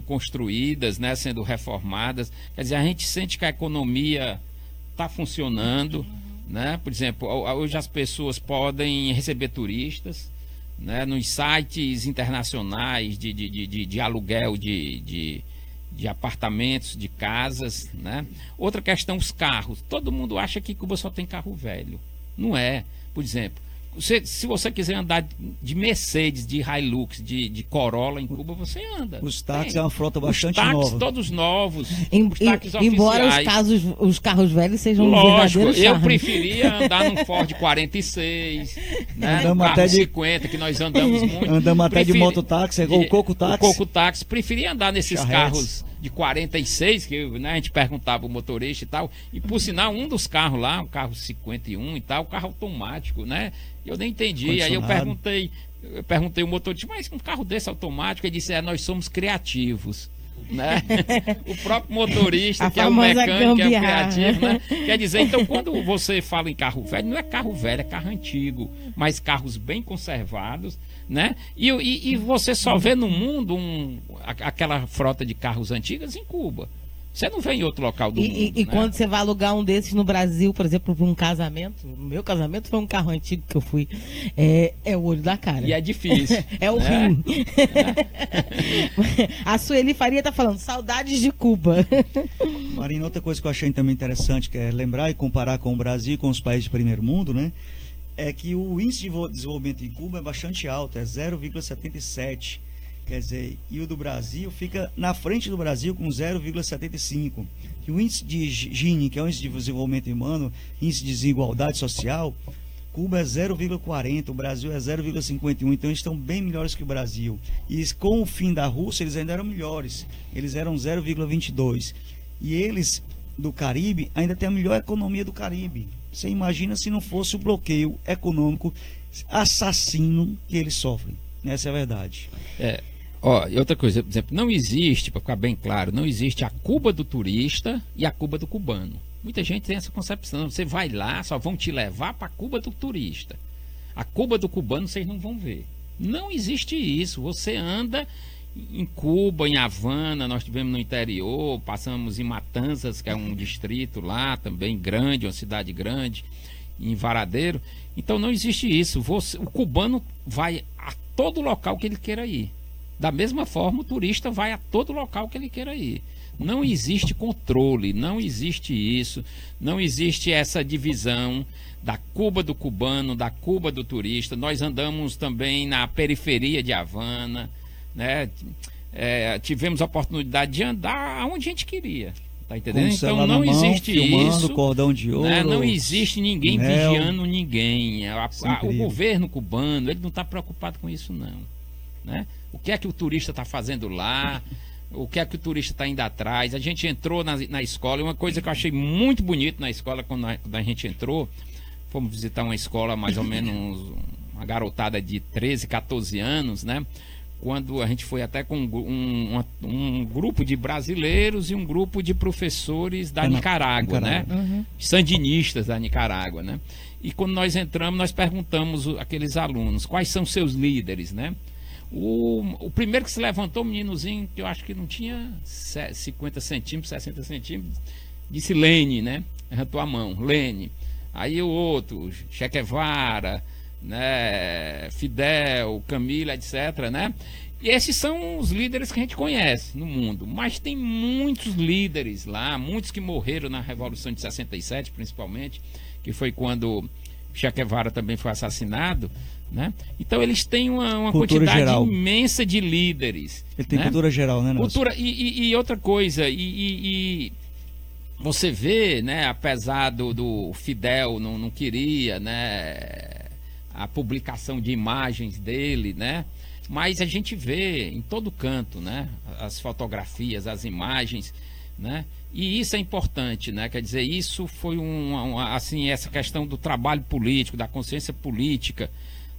construídas, né, sendo reformadas. Quer dizer, a gente sente que a economia está funcionando, né? Por exemplo, hoje as pessoas podem receber turistas, né, nos sites internacionais de aluguel de apartamentos, de casas, né? Outra questão, os carros. Todo mundo acha que Cuba só tem carro velho. Não é. Por exemplo, se você quiser andar de Mercedes, de Hilux, de Corolla em Cuba, você anda. Os táxis é uma frota bastante nova. Os táxis todos novos. Embora os carros velhos sejam lógico, verdadeiros eu preferia andar num Ford 46, né, no carro 50, que nós andamos muito. Andamos até de mototáxi, o Coco Táxi. O Coco Táxi. Preferia andar nesses carros de 46, que, né, a gente perguntava o motorista e tal, e por sinal um dos carros lá, um carro 51 e tal, carro automático, né? Eu nem entendi, aí eu perguntei o motorista, mas um carro desse automático, ele disse, nós somos criativos, né? O próprio motorista, que é o mecânico, que é o criativo, né? Quer dizer, então quando você fala em carro velho, não é carro velho, é carro antigo, mas carros bem conservados, né? E você só vê no mundo aquela frota de carros antigos em Cuba. Você não vê em outro local do mundo. E né? Quando você vai alugar um desses no Brasil, por exemplo, para um casamento, no meu casamento foi um carro antigo que eu fui, é o olho da cara. E é difícil. É o rim. A Sueli Faria está falando, saudades de Cuba. Marina, outra coisa que eu achei também interessante, que é lembrar e comparar com o Brasil e com os países de primeiro mundo, né? É que o índice de desenvolvimento em Cuba é bastante alto, é 0,77. Quer dizer, e o do Brasil fica na frente do Brasil com 0,75. E o índice de Gini, que é o índice de desenvolvimento humano, índice de desigualdade social, Cuba é 0,40, o Brasil é 0,51. Então eles estão bem melhores que o Brasil. E com o fim da Rússia, eles ainda eram melhores. Eles eram 0,22. E eles, do Caribe, ainda têm a melhor economia do Caribe. Você imagina se não fosse o bloqueio econômico assassino que eles sofrem. Essa é a verdade. E outra coisa, por exemplo, não existe, para ficar bem claro, não existe a Cuba do turista e a Cuba do cubano. Muita gente tem essa concepção. Você vai lá, só vão te levar para a Cuba do turista. A Cuba do cubano vocês não vão ver. Não existe isso. Você anda em Cuba, em Havana, nós estivemos no interior, passamos em Matanzas, que é um distrito lá também grande, uma cidade grande, em Varadeiro. Então não existe isso. O cubano vai a todo local que ele queira ir. Da mesma forma, o turista vai a todo local que ele queira ir. Não existe controle, não existe isso, não existe essa divisão da Cuba do cubano, da Cuba do turista. Nós andamos também na periferia de Havana, né? Tivemos a oportunidade de andar aonde a gente queria. Tá entendendo? Então não existe isso. Cordão de ouro, né? Não existe ninguém vigiando ninguém. O governo cubano, ele não está preocupado com isso, não. Né? O que é que o turista está fazendo lá? O que é que o turista está indo atrás? A gente entrou na escola, e uma coisa que eu achei muito bonito na escola, quando a gente entrou, fomos visitar uma escola mais ou menos, uma garotada de 13, 14 anos, né? Quando a gente foi até com um grupo de brasileiros e um grupo de professores da Nicarágua, né? Uhum. Sandinistas da Nicarágua, né? E quando nós entramos, nós perguntamos àqueles alunos, quais são seus líderes, né? O primeiro que se levantou, um meninozinho, que eu acho que não tinha 50 centímetros, 60 centímetros, disse Lênin, né? Levantou a mão, Lênin. Aí o outro, Che Guevara, né, Fidel, Camila, etc, né? E esses são os líderes que a gente conhece no mundo, mas tem muitos líderes lá, muitos que morreram na Revolução de 67, principalmente, que foi quando Che Guevara também foi assassinado, né? Então eles têm uma quantidade geral. imensa de líderes. Ele tem, né? Cultura geral, né, Nelson? Cultura, e outra coisa, e você vê, né, apesar do Fidel não queria, né, a publicação de imagens dele, né? Mas a gente vê em todo canto, né, as fotografias, as imagens, né? E isso é importante, né? Quer dizer, isso foi assim, essa questão do trabalho político, da consciência política,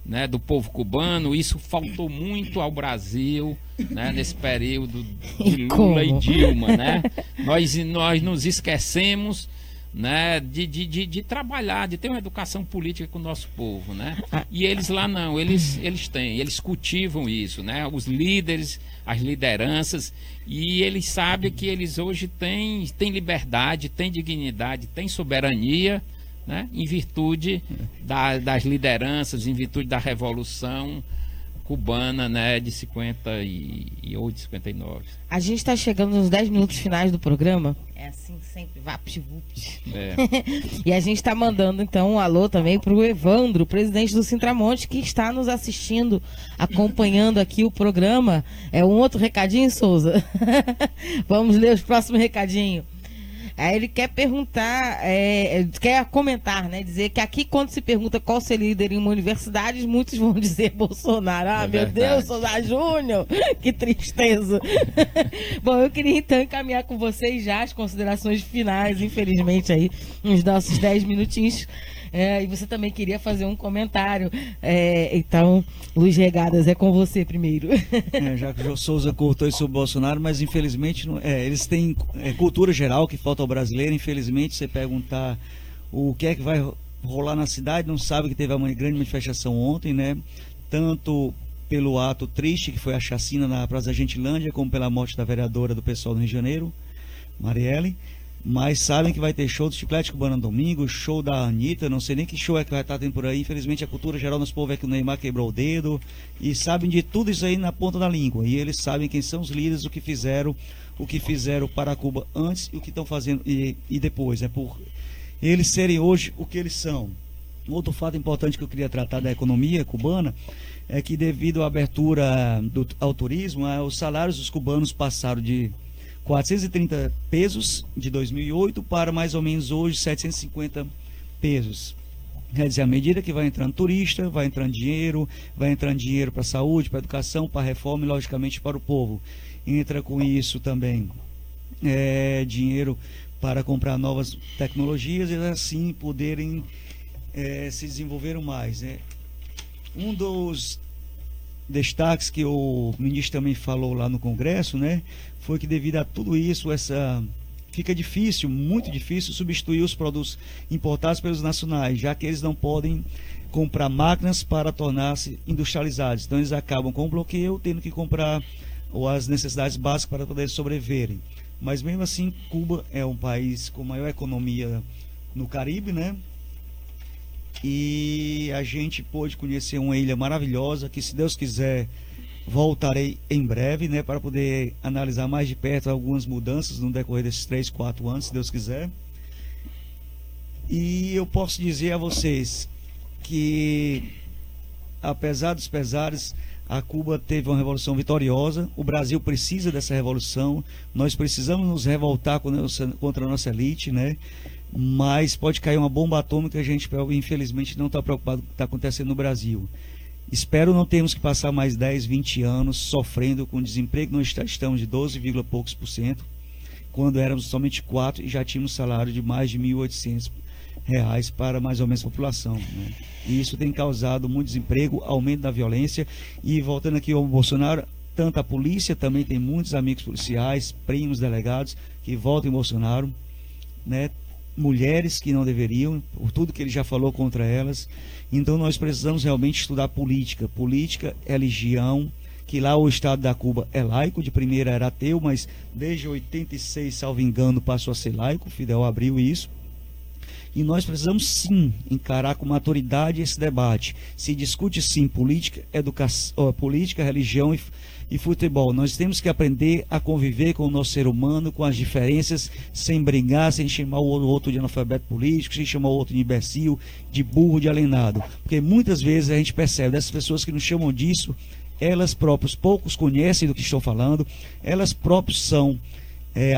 né, do povo cubano, isso faltou muito ao Brasil, né, nesse período de Lula e Dilma, né? Nós nos esquecemos, né, de trabalhar, de ter uma educação política com o nosso povo, né? E eles lá não, eles cultivam isso, né? Os líderes, as lideranças, e eles sabem que eles hoje têm liberdade, têm dignidade, têm soberania, né? Em virtude das lideranças, em virtude da Revolução Cubana, né? De 58, 59. A gente está chegando nos 10 minutos finais do programa. É assim sempre, vapt-vupt. E a gente está mandando então um alô também para o Evandro, presidente do Sintramonte, que está nos assistindo, acompanhando aqui o programa. É um outro recadinho, Souza? Vamos ler os próximos recadinhos. Aí ele quer perguntar, quer comentar, né? Dizer que aqui, quando se pergunta qual ser líder em uma universidade, muitos vão dizer Bolsonaro. Ah, meu Deus, Souza Júnior, que tristeza. Bom, eu queria então encaminhar com vocês já as considerações finais, infelizmente, aí, nos nossos 10 minutinhos. E você também queria fazer um comentário. Então, Luiz Regadas, é com você primeiro. Já que o Jô Souza cortou isso sobre o Bolsonaro, mas infelizmente eles têm cultura geral que falta ao brasileiro. Infelizmente, você perguntar o que é que vai rolar na cidade, não sabe que teve uma grande manifestação ontem, né? Tanto pelo ato triste que foi a chacina na Praça da Gentilândia, como pela morte da vereadora do pessoal do Rio de Janeiro, Marielle. Mas sabem que vai ter show do Chiclete Cubano no domingo, show da Anitta, não sei nem que show é que vai estar tendo por aí. Infelizmente a cultura geral, nosso povo é que o Neymar quebrou o dedo, e sabem de tudo isso aí na ponta da língua. E eles sabem quem são os líderes, o que fizeram para Cuba antes e o que estão fazendo e depois. É por eles serem hoje o que eles são. Um outro fato importante que eu queria tratar da economia cubana é que, devido à abertura ao turismo, os salários dos cubanos passaram de 430 pesos de 2008 para mais ou menos hoje 750 pesos. Quer dizer, à medida que vai entrando turista, vai entrando dinheiro para a saúde, para a educação, para a reforma e, logicamente, para o povo. Entra com isso também dinheiro para comprar novas tecnologias e assim poderem se desenvolver mais. Um dos destaques que o ministro também falou lá no Congresso, né, foi que, devido a tudo isso, fica difícil, muito difícil, substituir os produtos importados pelos nacionais, já que eles não podem comprar máquinas para tornar-se industrializados. Então eles acabam com o bloqueio, tendo que comprar as necessidades básicas para poder sobreviverem. Mas mesmo assim, Cuba é um país com maior economia no Caribe, né? E a gente pôde conhecer uma ilha maravilhosa que, se Deus quiser, voltarei em breve, né, para poder analisar mais de perto algumas mudanças no decorrer desses 3, 4 anos, se Deus quiser. E eu posso dizer a vocês que, apesar dos pesares, a Cuba teve uma revolução vitoriosa. O Brasil precisa dessa revolução. Nós precisamos nos revoltar contra a nossa elite, né? Mas pode cair uma bomba atômica, a gente, infelizmente, não está preocupado com o que está acontecendo no Brasil. Espero não termos que passar mais 10, 20 anos sofrendo com desemprego. Nós estamos de 12, poucos %, quando éramos somente 4 e já tínhamos salário de mais de R$ 1.800 para mais ou menos a população, né? E isso tem causado muito desemprego, aumento da violência. E voltando aqui ao Bolsonaro, tanto a polícia também tem muitos amigos policiais, primos, delegados que votam em Bolsonaro, né? Mulheres que não deveriam, por tudo que ele já falou contra elas. Então nós precisamos realmente estudar política. Política é religião, que lá o estado da Cuba é laico, de primeira era ateu, mas desde 86, salvo engano, passou a ser laico. Fidel abriu isso. E nós precisamos sim encarar com maturidade esse debate. Se discute sim política, educação, política, religião e futebol. Nós temos que aprender a conviver com o nosso ser humano, com as diferenças, sem brigar, sem chamar o outro de analfabeto político, sem chamar o outro de imbecil, de burro, de alienado. Porque muitas vezes a gente percebe dessas pessoas que nos chamam disso, elas próprias poucos conhecem do que estão falando, elas próprias são,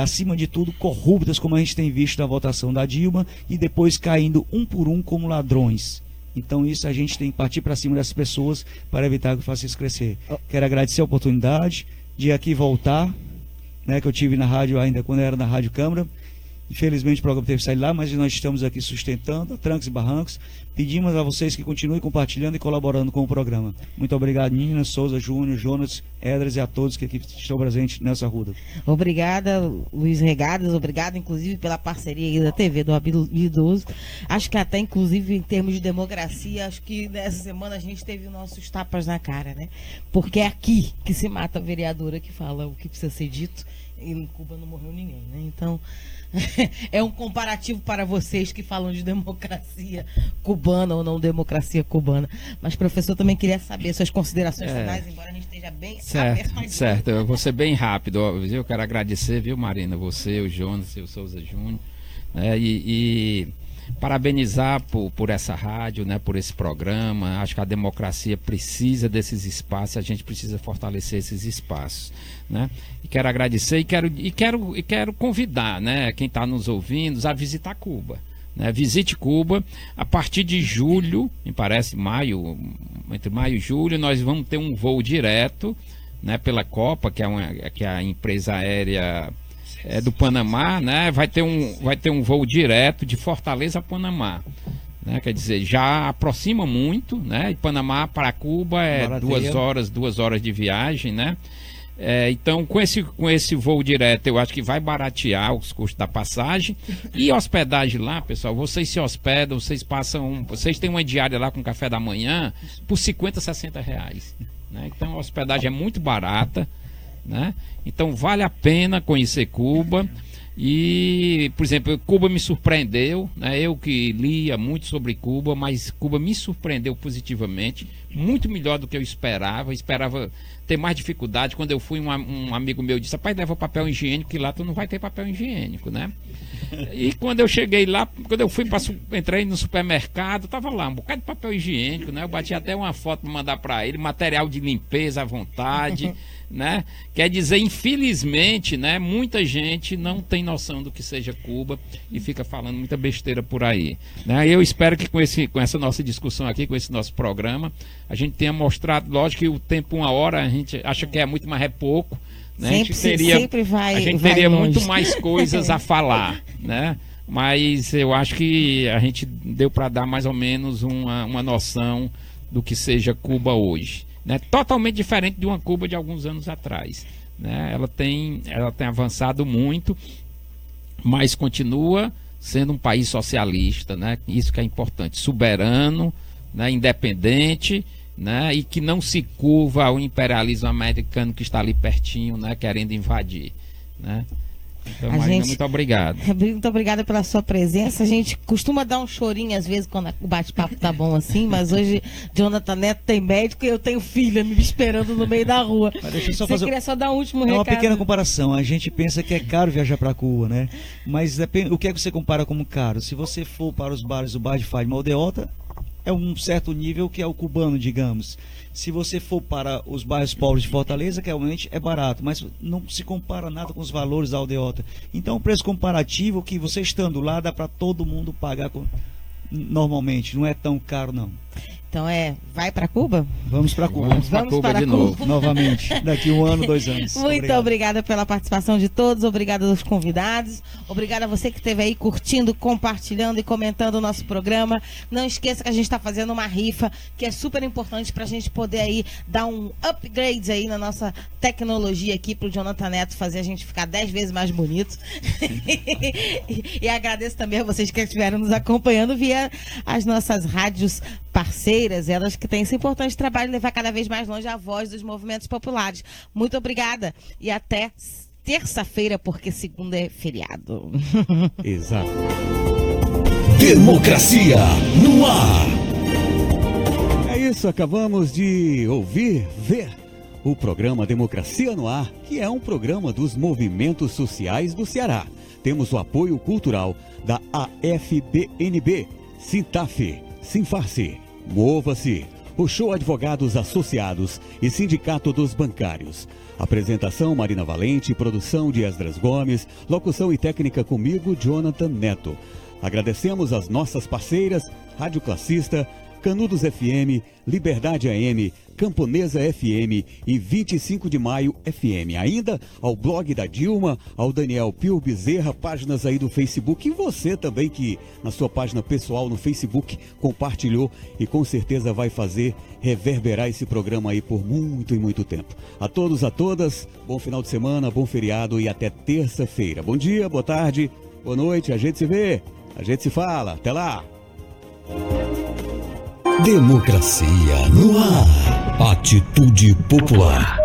acima de tudo, corruptas, como a gente tem visto na votação da Dilma, e depois caindo um por um como ladrões. Então isso a gente tem que partir para cima dessas pessoas para evitar que faça isso crescer. Quero agradecer a oportunidade de aqui voltar, né, que eu tive na rádio ainda quando eu era na Rádio Câmara. Infelizmente o programa teve que sair lá, mas nós estamos aqui sustentando, a trancos e barrancos. Pedimos a vocês que continuem compartilhando e colaborando com o programa. Muito obrigado, Nina, Souza, Júnior, Jonas, Edras e a todos que aqui estão presentes nessa ruda. Obrigada, Luiz Regadas, obrigado inclusive pela parceria aí da TV do Habilidoso. Acho que até inclusive em termos de democracia, acho que nessa semana a gente teve nossos tapas na cara, né? Porque é aqui que se mata a vereadora que fala o que precisa ser dito, e em Cuba não morreu ninguém, né? Então é um comparativo para vocês que falam de democracia cubana ou não democracia cubana. Mas, professor, também queria saber suas considerações finais, embora a gente esteja bem apertadinho. Certo, eu vou ser bem rápido. Eu quero agradecer, viu, Marina, você, o Jonas e o Souza Júnior, e parabenizar por essa rádio, né, por esse programa. Acho que a democracia precisa desses espaços, a gente precisa fortalecer esses espaços, né? E quero agradecer e quero convidar, né, quem está nos ouvindo a visitar Cuba, né? Visite Cuba a partir de julho, me parece entre maio e julho, nós vamos ter um voo direto, né, pela Copa, que é a empresa aérea do Panamá, né? Vai ter um voo direto de Fortaleza a Panamá, né? Quer dizer, já aproxima muito, né? De Panamá para Cuba é 2 horas de viagem, né? Então, com esse voo direto, eu acho que vai baratear os custos da passagem e hospedagem lá, pessoal. Vocês se hospedam, vocês têm uma diária lá com café da manhã por 50, 60 reais, né? Então, a hospedagem é muito barata, né? Então vale a pena conhecer Cuba. E, por exemplo, Cuba me surpreendeu, né? Eu que lia muito sobre Cuba, mas Cuba me surpreendeu positivamente, muito melhor do que eu esperava ter mais dificuldade. Quando eu fui, um amigo meu disse: rapaz, leva papel higiênico, que lá tu não vai ter papel higiênico, né? E quando eu cheguei lá, entrei no supermercado, tava lá um bocado de papel higiênico, né? Eu bati até uma foto para mandar para ele, material de limpeza à vontade, né? Quer dizer, infelizmente, né, muita gente não tem noção do que seja Cuba e fica falando muita besteira por aí, né? Eu espero que com essa nossa discussão aqui, com esse nosso programa, a gente tenha mostrado, lógico que o tempo 1 hora a gente acha que é muito, mas é pouco, né? A gente teria muito mais coisas a falar, né? Mas eu acho que a gente deu para dar mais ou menos uma noção do que seja Cuba hoje, né? Totalmente diferente de uma Cuba de alguns anos atrás, né? Ela tem avançado muito, mas continua sendo um país socialista, né? Isso que é importante, soberano, né? Independente, né? E que não se curva ao imperialismo americano que está ali pertinho, né? Querendo invadir, né? Então, Marina, muito obrigado. Muito obrigada pela sua presença. A gente costuma dar um chorinho às vezes quando o bate-papo tá bom assim, mas hoje Jonathan Neto tem médico e eu tenho filha me esperando no meio da rua. Mas deixa eu só queria só dar um último recado. É uma pequena comparação. A gente pensa que é caro viajar para Cuba, né? Mas o que é que você compara como caro? Se você for para os bares, o bar de Fátima Aldeota é um certo nível que é o cubano, digamos. Se você for para os bairros pobres de Fortaleza, que realmente é barato, mas não se compara nada com os valores da Aldeota. Então, o preço comparativo que você estando lá dá para todo mundo pagar normalmente, não é tão caro não. Então vai para Cuba? Vamos para Cuba. Vamos para Cuba de novo. Novamente, daqui 1 ano, 2 anos. Muito obrigada pela participação de todos, obrigada aos convidados, obrigada a você que esteve aí curtindo, compartilhando e comentando o nosso programa. Não esqueça que a gente está fazendo uma rifa, que é super importante para a gente poder aí dar um upgrade aí na nossa tecnologia aqui para o Jonathan Neto fazer a gente ficar 10 vezes mais bonito. E agradeço também a vocês que estiveram nos acompanhando via as nossas rádios parceiras, elas que têm esse importante trabalho de levar cada vez mais longe a voz dos movimentos populares. Muito obrigada e até terça-feira, porque segunda é feriado. Exato. Democracia no ar. É isso, acabamos de ver o programa Democracia no Ar, que é um programa dos movimentos sociais do Ceará. Temos o apoio cultural da AFBNB, Sintaf, Sinfarce, Mova-se, o Show Advogados Associados e Sindicato dos Bancários. Apresentação Marina Valente, produção de Esdras Gomes, locução e técnica comigo, Jonathan Neto. Agradecemos as nossas parceiras, Rádio Classista, Canudos FM, Liberdade AM, Camponesa FM e 25 de Maio FM. Ainda ao blog da Dilma, ao Daniel Pio Bezerra, páginas aí do Facebook. E você também que na sua página pessoal no Facebook compartilhou e com certeza vai fazer reverberar esse programa aí por muito e muito tempo. A todos, a todas, bom final de semana, bom feriado e até terça-feira. Bom dia, boa tarde, boa noite, a gente se vê, a gente se fala. Até lá! Democracia no ar. Atitude Popular.